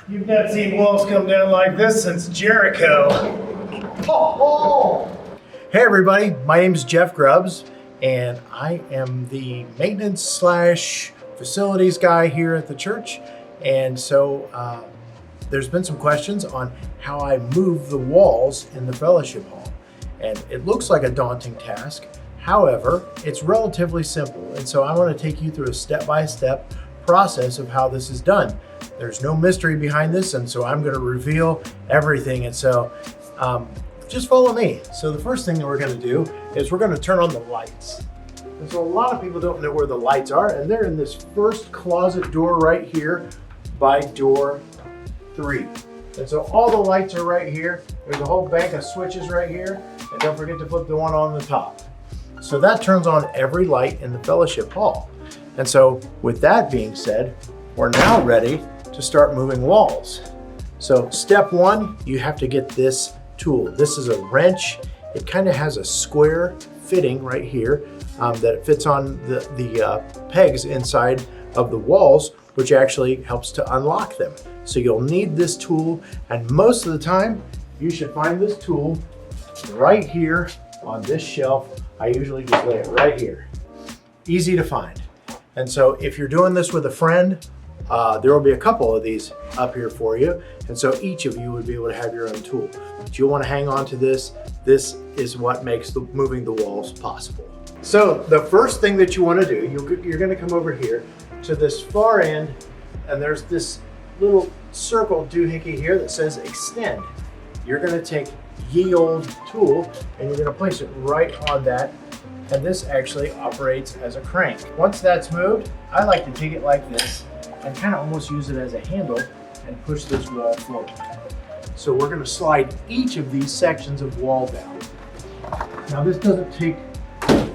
You've not seen walls come down like this since Jericho. Hey everybody, my name is Jeff Grubbs, and I am the maintenance slash facilities guy here at the church. And so there's been some questions on how I move the walls in the fellowship hall. And it looks like a daunting task. However, it's relatively simple. And so I want to take you through a step-by-step process of how this is done. There's no mystery behind this, and so I'm going to reveal everything. And so just follow me. So the first thing that we're going to do is we're going to turn on the lights. And so a lot of people don't know where the lights are, and they're in this first closet door right here by door 3. And so all the lights are right here. There's a whole bank of switches right here, and don't forget to flip the one on the top. So that turns on every light in the fellowship hall. And so with that being said, we're now ready to start moving walls. So step 1, you have to get this tool. This is a wrench. It kind of has a square fitting right here that it fits on the pegs inside of the walls, which actually helps to unlock them. So you'll need this tool, and most of the time you should find this tool right here on this shelf. I usually just lay it right here. Easy to find. And so if you're doing this with a friend, there will be a couple of these up here for you. And so each of you would be able to have your own tool. But you'll want to hang on to this. This is what makes moving the walls possible. So the first thing that you want to do, you're going to come over here to this far end, and there's this little circle doohickey here that says extend. You're going to take ye old tool and you're going to place it right on that. And this actually operates as a crank. Once that's moved, I like to take it like this and kind of almost use it as a handle and push this wall forward. So we're going to slide each of these sections of wall down. Now this doesn't take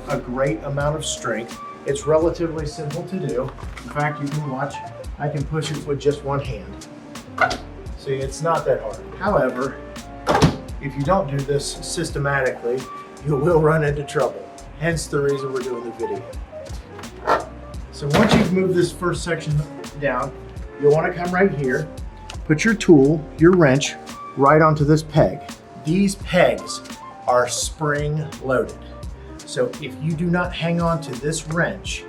a great amount of strength. It's relatively simple to do. In fact, you can watch, I can push it with just one hand. See, it's not that hard. However, if you don't do this systematically, you will run into trouble. Hence the reason we're doing the video. So once you've moved this first section down, you'll want to come right here, put your tool, your wrench, right onto this peg. These pegs are spring loaded. So if you do not hang on to this wrench,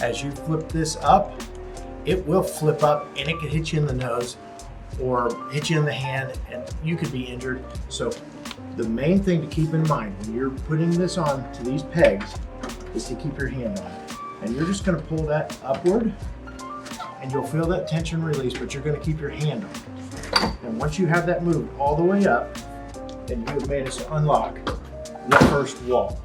as you flip this up, it will flip up and it could hit you in the nose or hit you in the hand and you could be injured. So the main thing to keep in mind when you're putting this on to these pegs is to keep your hand on it. And you're just going to pull that upward and you'll feel that tension release, but you're going to keep your hand on it. And once you have that moved all the way up, then you have made us unlock the first wall.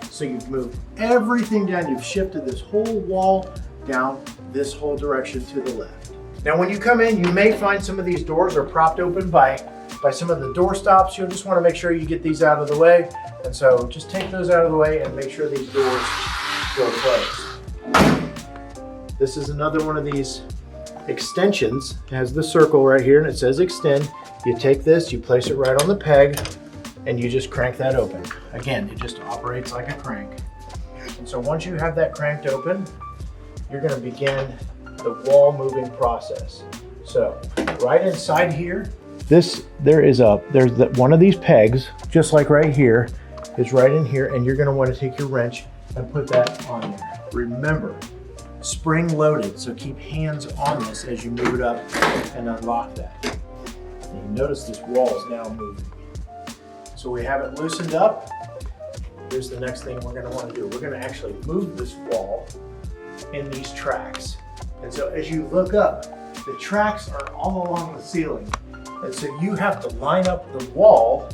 So you've moved everything down. You've shifted this whole wall down this whole direction to the left. Now when you come in, you may find some of these doors are propped open by some of the door stops. You'll just want to make sure you get these out of the way. And so just take those out of the way and make sure these doors go closed. This is another one of these extensions. It has the circle right here and it says extend. You take this, you place it right on the peg, and you just crank that open. Again, it just operates like a crank. And so once you have that cranked open, you're going to begin the wall moving process. So right inside here, there's one of these pegs, just like right here, is right in here, and you're going to want to take your wrench and put that on there. Remember, spring loaded, so keep hands on this as you move it up and unlock that. And you notice this wall is now moving. So we have it loosened up. Here's the next thing we're going to want to do. We're going to actually move this wall in these tracks. And so as you look up, the tracks are all along the ceiling. And so you have to line up the wall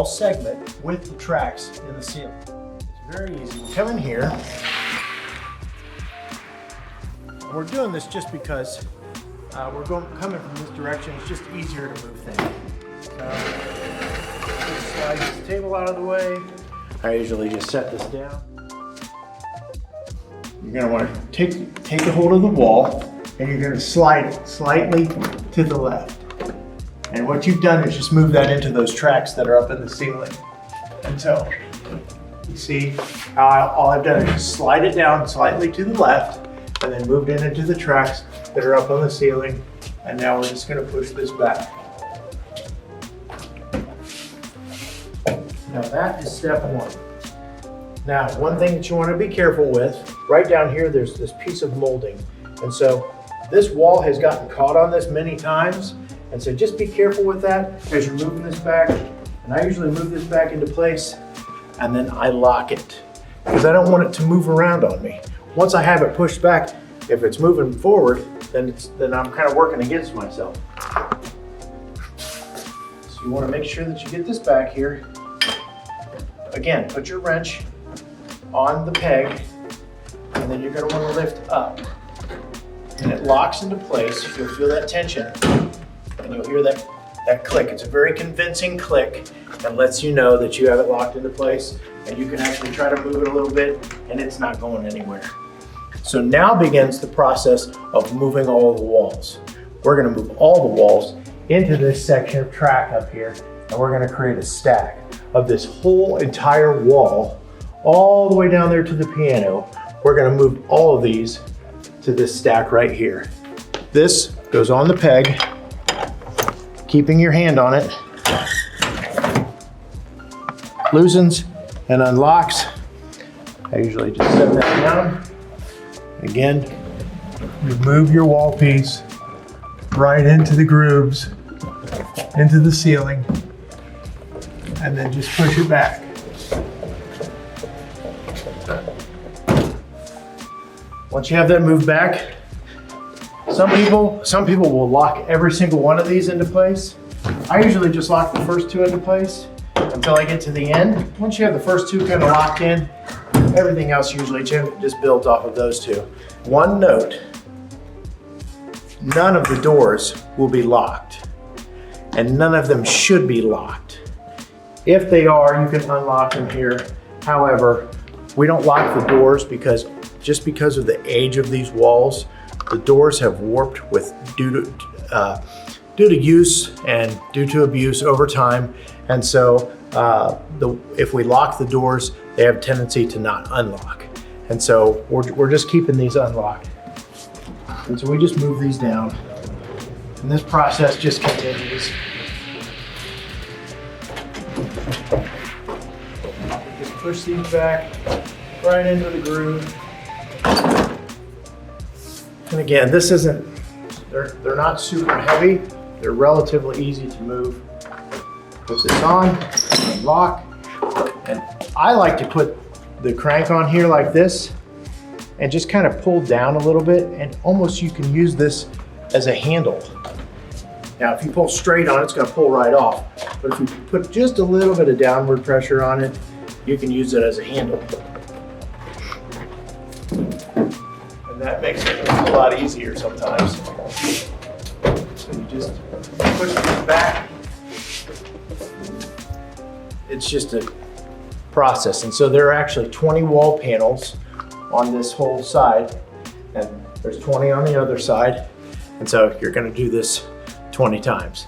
segment with the tracks in the ceiling. It's very easy. We come in here. And we're doing this just because we're coming from this direction. It's just easier to move things. Just slide this table out of the way. I usually just set this down. You're going to want to take a hold of the wall and you're going to slide it slightly to the left. And what you've done is just move that into those tracks that are up in the ceiling. And so you see how all I've done is just slide it down slightly to the left and then moved it into the tracks that are up on the ceiling And now we're just going to push this back. Now that is step one. Now, one thing that you want to be careful with, right down here, there's this piece of molding. And so this wall has gotten caught on this many times. And so just be careful with that as you're moving this back. And I usually move this back into place and then I lock it because I don't want it to move around on me. Once I have it pushed back, if it's moving forward, then I'm kind of working against myself. So you want to make sure that you get this back here. Again, put your wrench on the peg, and then you're going to want to lift up. And it locks into place. You'll feel that tension, and you'll hear that click. It's a very convincing click that lets you know that you have it locked into place, and you can actually try to move it a little bit, and it's not going anywhere. So now begins the process of moving all the walls. We're going to move all the walls into this section of track up here, and we're going to create a stack of this whole entire wall all the way down there to the piano. We're going to move all of these to this stack right here. This goes on the peg, keeping your hand on it, loosens and unlocks. I usually just set that down. Again, you move your wall piece right into the grooves, into the ceiling, and then just push it back. Once you have that moved back, some people will lock every single one of these into place. I usually just lock the first two into place until I get to the end. Once you have the first two kind of locked in, everything else usually just builds off of those two. One note, none of the doors will be locked, and none of them should be locked. If they are, you can unlock them here. However, we don't lock the doors because of the age of these walls, the doors have warped due to use and due to abuse over time. And so if we lock the doors, they have a tendency to not unlock. And so we're just keeping these unlocked. And so we just move these down. And this process just continues. Just push these back right into the groove. And again, they're not super heavy. They're relatively easy to move. Put this on, unlock, and I like to put the crank on here like this and just kind of pull down a little bit, and almost you can use this as a handle. Now, if you pull straight on it, it's going to pull right off. But if you put just a little bit of downward pressure on it, you can use it as a handle. And that makes it a lot easier sometimes. So you just push this back. It's just a process. And so there are actually 20 wall panels on this whole side, and there's 20 on the other side. And so you're going to do this 20 times.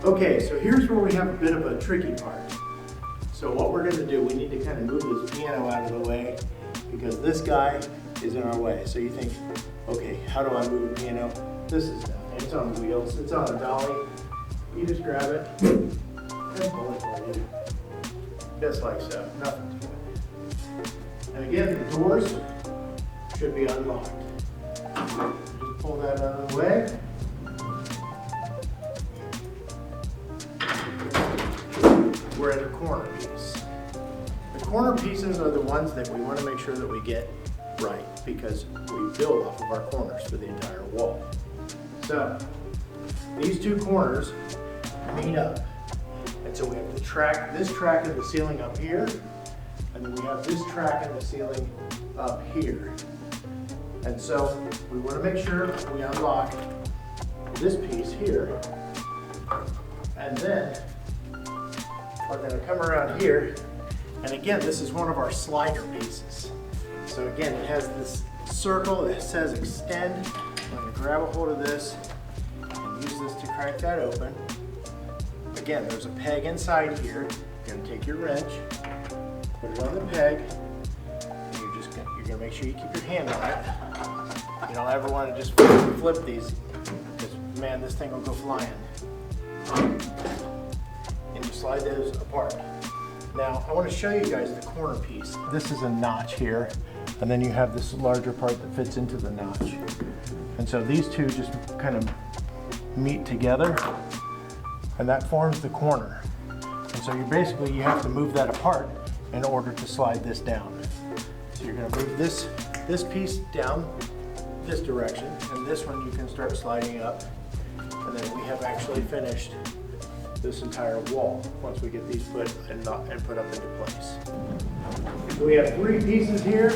Okay, so here's where we have a bit of a tricky part. So what we're gonna do, we need to kind of move this piano out of the way because this guy is in our way. So you think, okay, how do I move the piano? This is nothing, it's on wheels, it's on a dolly. You just grab it and pull it for you. Just like so, nothing to it. And again, the doors should be unlocked. Just pull that out of the way. We're at a corner piece. The corner pieces are the ones that we want to make sure that we get right because we build off of our corners for the entire wall. So these two corners meet up. And so we have the track, this track of the ceiling up here, and then we have this track of the ceiling up here. And so we want to make sure we unlock this piece here. And then we're going to come around here. And again, this is one of our slider pieces. So again, it has this circle that says extend. I'm going to grab a hold of this and use this to crank that open. Again, there's a peg inside here. You're going to take your wrench, put it on the peg, and you're going to make sure you keep your hand on it. You don't ever want to just flip these, because man, this thing will go flying. And you slide those apart. Now, I want to show you guys the corner piece. This is a notch here, and then you have this larger part that fits into the notch. And so these two just kind of meet together, and that forms the corner. And so you have to move that apart in order to slide this down. So you're going to move this piece down this direction, and this one you can start sliding up, and then we have actually finished this entire wall once we get these put up into place. So we have three pieces here.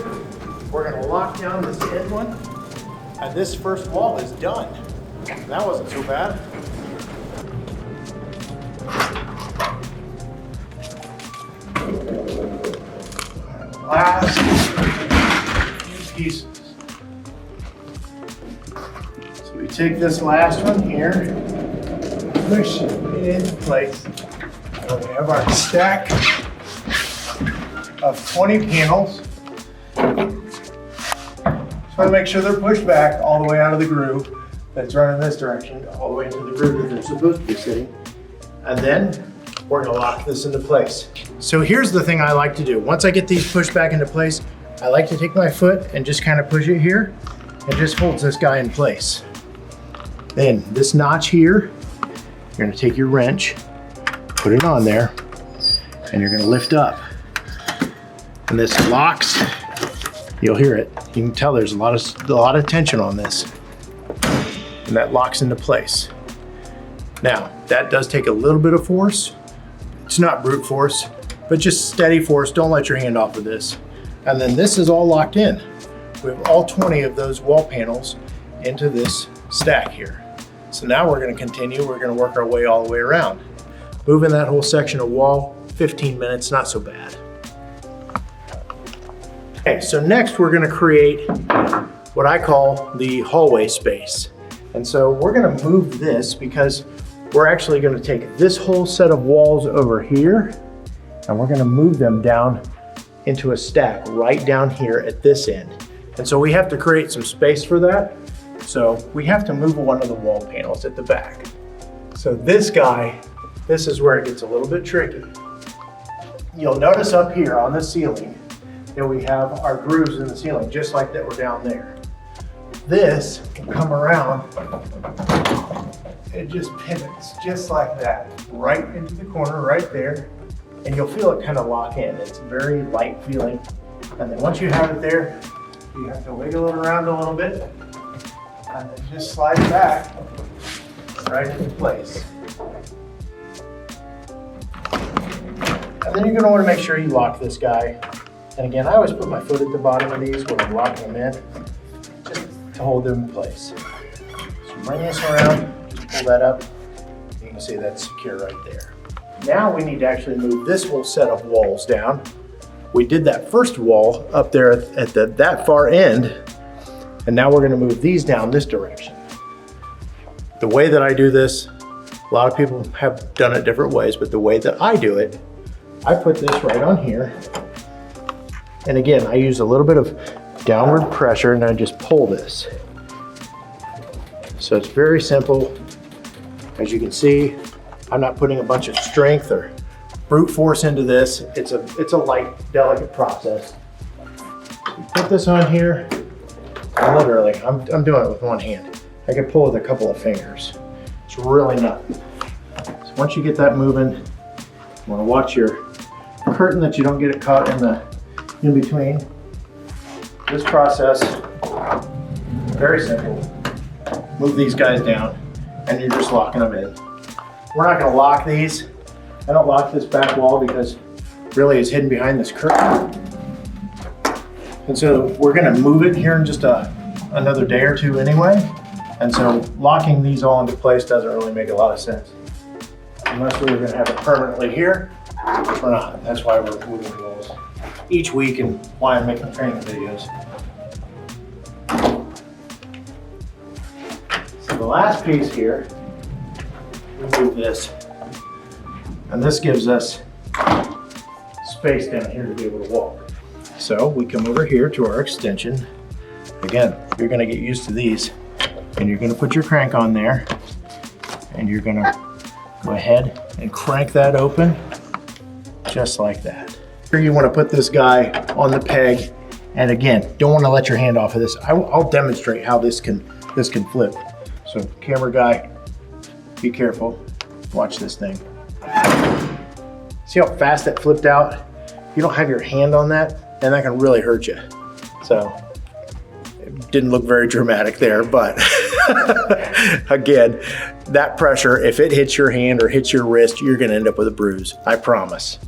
We're going to lock down this end one, and this first wall is done. That wasn't so bad. Last few pieces. So we take this last one here, push it into place. And we have our stack of 20 panels. Just want to make sure they're pushed back all the way out of the groove that's running this direction, all the way into the groove that they're supposed to be sitting. And then we're going to lock this into place. So here's the thing I like to do. Once I get these pushed back into place, I like to take my foot and just kind of push it here. It just holds this guy in place. Then this notch here, you're going to take your wrench, put it on there, and you're going to lift up. And this locks. You'll hear it. You can tell there's a lot of tension on this, and that locks into place. Now that does take a little bit of force. It's not brute force, but just steady force. Don't let your hand off of this. And then this is all locked in. We have all 20 of those wall panels into this stack here. So now we're going to continue. We're going to work our way all the way around. Moving that whole section of wall, 15 minutes, not so bad. Okay, so next we're going to create what I call the hallway space. And so we're going to move this because we're actually going to take this whole set of walls over here, and we're going to move them down into a stack right down here at this end. And so we have to create some space for that. So we have to move one of the wall panels at the back. So this guy, this is where it gets a little bit tricky. You'll notice up here on the ceiling that we have our grooves in the ceiling, just like that were down there. This will come around, it just pivots just like that, right into the corner right there, and you'll feel it kind of lock in. It's very light feeling. And then once you have it there, you have to wiggle it around a little bit, and then just slide it back right into place. And then you're going to want to make sure you lock this guy. And again, I always put my foot at the bottom of these when I'm locking them in, just to hold them in place. So bring this around, just pull that up. You can see that's secure right there. Now we need to actually move this whole set of walls down. We did that first wall up there at that far end, and now we're going to move these down this direction. The way that I do this, a lot of people have done it different ways, but the way that I do it, I put this right on here. And again, I use a little bit of downward pressure and I just pull this. So it's very simple. As you can see, I'm not putting a bunch of strength or brute force into this. It's a light, delicate process. You put this on here, and literally, I'm doing it with one hand. I can pull with a couple of fingers. It's really nothing. So once you get that moving, you want to watch your curtain that you don't get it caught in between. This process, very simple. Move these guys down. and you're just locking them in. We're not gonna lock these. I don't lock this back wall because really it's hidden behind this curtain. And so we're gonna move it here in just another day or two anyway. And so locking these all into place doesn't really make a lot of sense. Unless we were gonna have it permanently here, we're not. That's why we're moving the walls each week and why I'm making training videos. So the last piece here, we move this. And this gives us space down here to be able to walk. So we come over here to our extension. Again, you're gonna get used to these, and you're gonna put your crank on there, and you're gonna go ahead and crank that open, just like that. Here you wanna put this guy on the peg, and again, don't wanna let your hand off of this. I'll demonstrate how this can flip. So camera guy, be careful, watch this thing. See how fast that flipped out? If you don't have your hand on that, then that can really hurt you. So, it didn't look very dramatic there, but again, that pressure, if it hits your hand or hits your wrist, you're gonna end up with a bruise, I promise.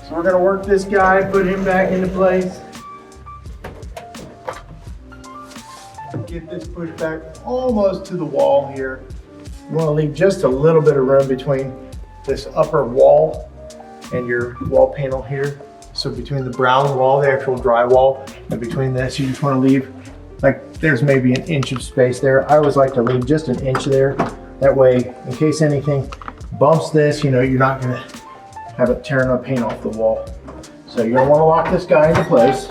So we're gonna work this guy, put him back into place. Get this pushed back almost to the wall here. You want to leave just a little bit of room between this upper wall and your wall panel here. So between the brown wall, the actual drywall, and between this, you just want to leave, like there's maybe an inch of space there. I always like to leave just an inch there. That way, in case anything bumps this, you know, you're not going to have it tearing the paint off the wall. So you're going to want to lock this guy into place.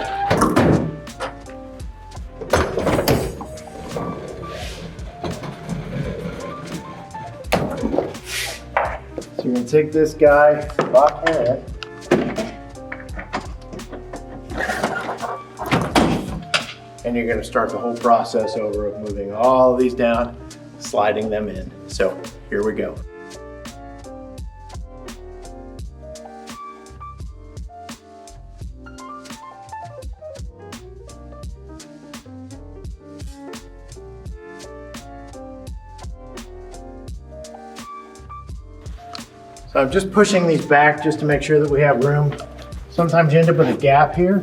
So you're gonna take this guy, lock him in. And you're gonna start the whole process over of moving all of these down, sliding them in. So here we go. So I'm just pushing these back just to make sure that we have room. Sometimes you end up with a gap here.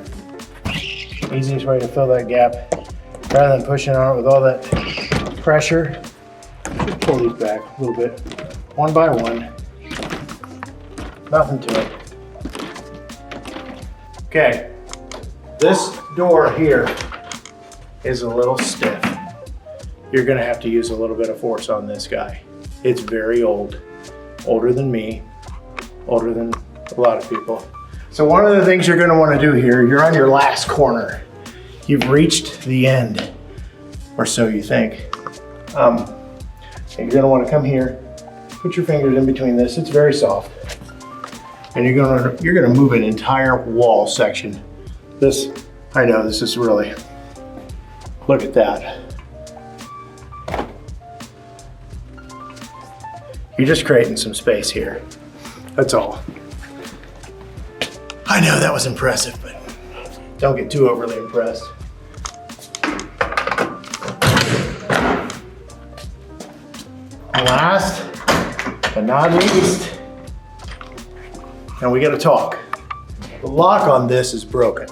Easiest way to fill that gap, rather than pushing on it with all that pressure, just pull these back a little bit, one by one. Nothing to it. Okay, this door here is a little stiff. You're gonna have to use a little bit of force on this guy. It's very old. Older than me, older than a lot of people. So one of the things you're gonna wanna do here, you're on your last corner. You've reached the end, or so you think. And you're gonna wanna come here, put your fingers in between this, it's very soft. And you're gonna move an entire wall section. This, I know, this is really, look at that. You're just creating some space here. That's all. I know that was impressive, but don't get too overly impressed. Last but not least, and we gotta talk. The lock on this is broken.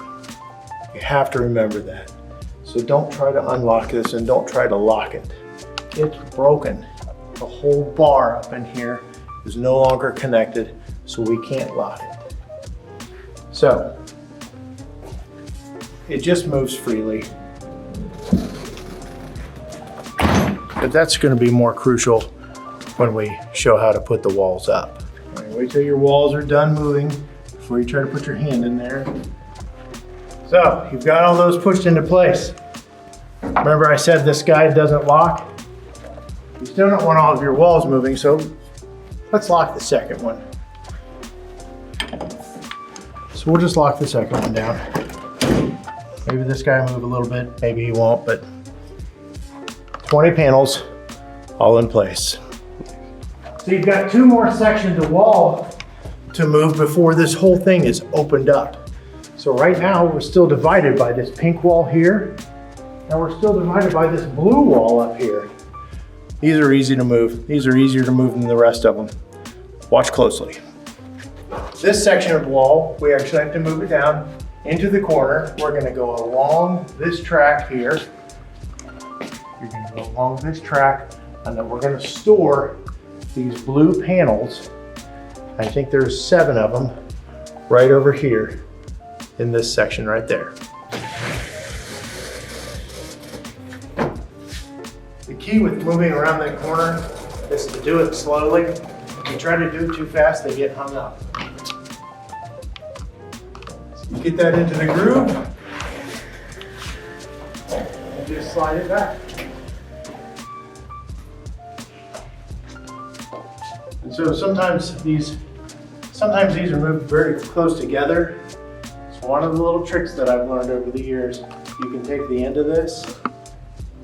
You have to remember that. So don't try to unlock this and don't try to lock it. It's broken. The whole bar up in here is no longer connected, so we can't lock it. So, it just moves freely. But that's gonna be more crucial when we show how to put the walls up. All right, wait till your walls are done moving before you try to put your hand in there. So, you've got all those pushed into place. Remember I said this guide doesn't lock? You still don't want all of your walls moving, so let's lock the second one. So we'll just lock the second one down. Maybe this guy will move a little bit, maybe he won't, but 20 panels all in place. So you've got 2 more sections of wall to move before this whole thing is opened up. So right now we're still divided by this pink wall here, and we're still divided by this blue wall up here. These are easy to move. These are easier to move than the rest of them. Watch closely. This section of wall, we actually have to move it down into the corner. We're gonna go along this track here. You're gonna go along this track, and then we're gonna store these blue panels. I think there's 7 of them right over here in this section right there. The key with moving around that corner is to do it slowly. If you try to do it too fast, they get hung up. So you get that into the groove, and just slide it back. And so sometimes these are moved very close together. It's one of the little tricks that I've learned over the years. You can take the end of this,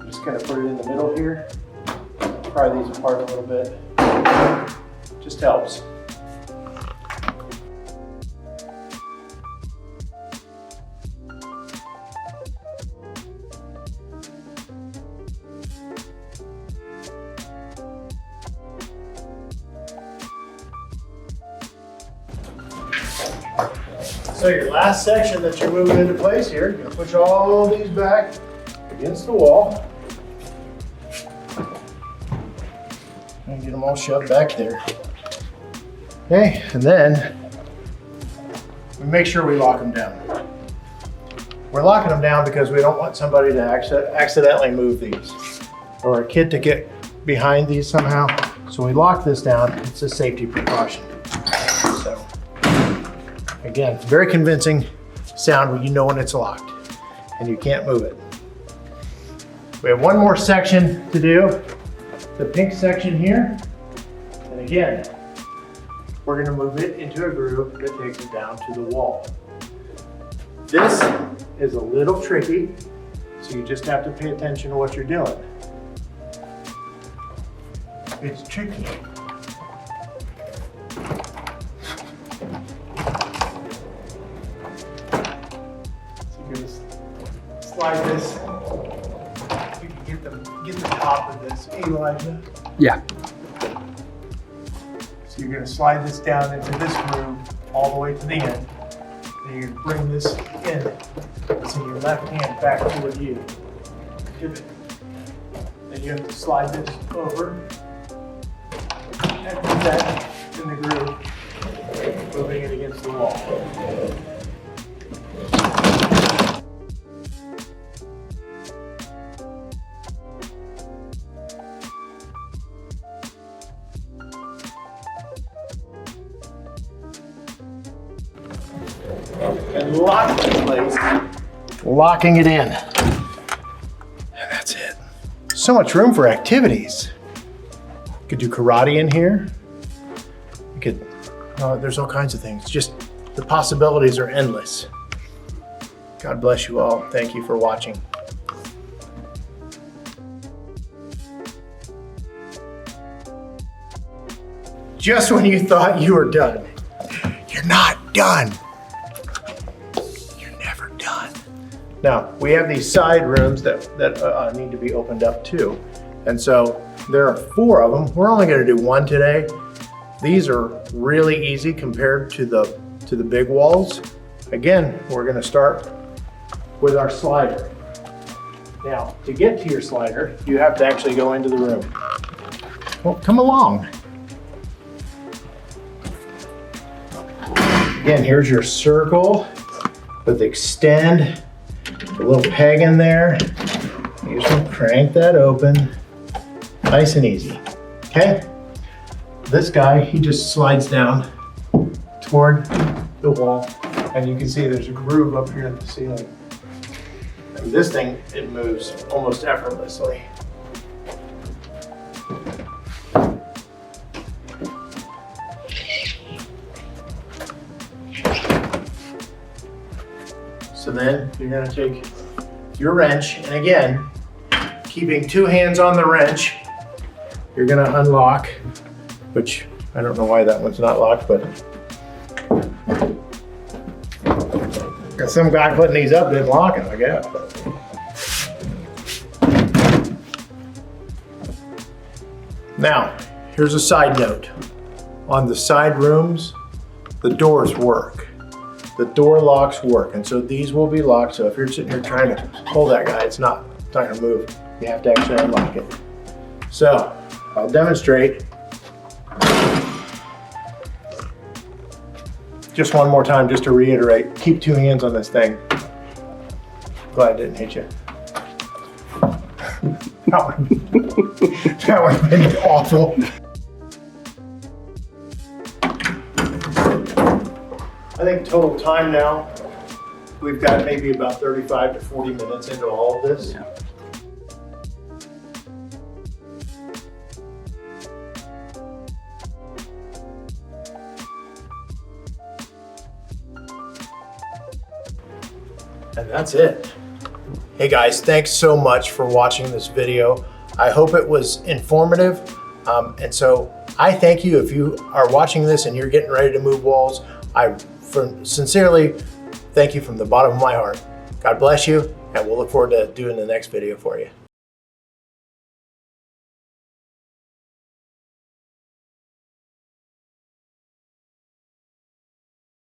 just kind of put it in the middle here, pry these apart a little bit. Just helps. So your last section that you're moving into place here, you're gonna push all these back against the wall. And get them all shoved back there. Okay, and then we make sure we lock them down. We're locking them down because we don't want somebody to accidentally move these or a kid to get behind these somehow. So we lock this down. It's a safety precaution. So again, very convincing sound when you know when it's locked and you can't move it. We have one more section to do, the pink section here. And again, we're gonna move it into a groove that takes it down to the wall. This is a little tricky, so you just have to pay attention to what you're doing. It's tricky. So you're gonna slide this. You can get the top of this, Elijah. Yeah. So you're gonna slide this down into this groove all the way to the end. And you're gonna bring this in. So your left hand back toward you. Pivot. Then you have to slide this over and put that in the groove, moving it against the wall. And lock it in place, locking it in. And that's it. So much room for activities. You could do karate in here. You could, there's all kinds of things. Just the possibilities are endless. God bless you all. Thank you for watching. Just when you thought you were done, you're not done. You're never done. Now, we have these side rooms that need to be opened up too. And so there are 4 of them. We're only gonna do 1 today. These are really easy compared to the big walls. Again, we're gonna start with our slider. Now, to get to your slider, you have to actually go into the room. Well, come along. Again, here's your circle with extend, a little peg in there. You just want to crank that open, nice and easy, okay? This guy, he just slides down toward the wall, and you can see there's a groove up here at the ceiling. And this thing, it moves almost effortlessly. So then you're gonna take your wrench, and again, keeping 2 hands on the wrench, you're gonna unlock, which I don't know why that one's not locked, but And some guy putting these up didn't lock it, I guess. Now, here's a side note. On the side rooms, the doors work. The door locks work, and so these will be locked. So if you're sitting here trying to pull that guy, it's not gonna move. You have to actually unlock it. So I'll demonstrate. Just one more time, just to reiterate, keep 2 hands on this thing. Glad I didn't hit you. That would have been awful. I think total time now, we've got maybe about 35 to 40 minutes into all of this. Yeah. And that's it. Hey guys, thanks so much for watching this video. I hope it was informative. And so I thank you if you are watching this and you're getting ready to move walls. I sincerely thank you from the bottom of my heart. God bless you, and we'll look forward to doing the next video for you.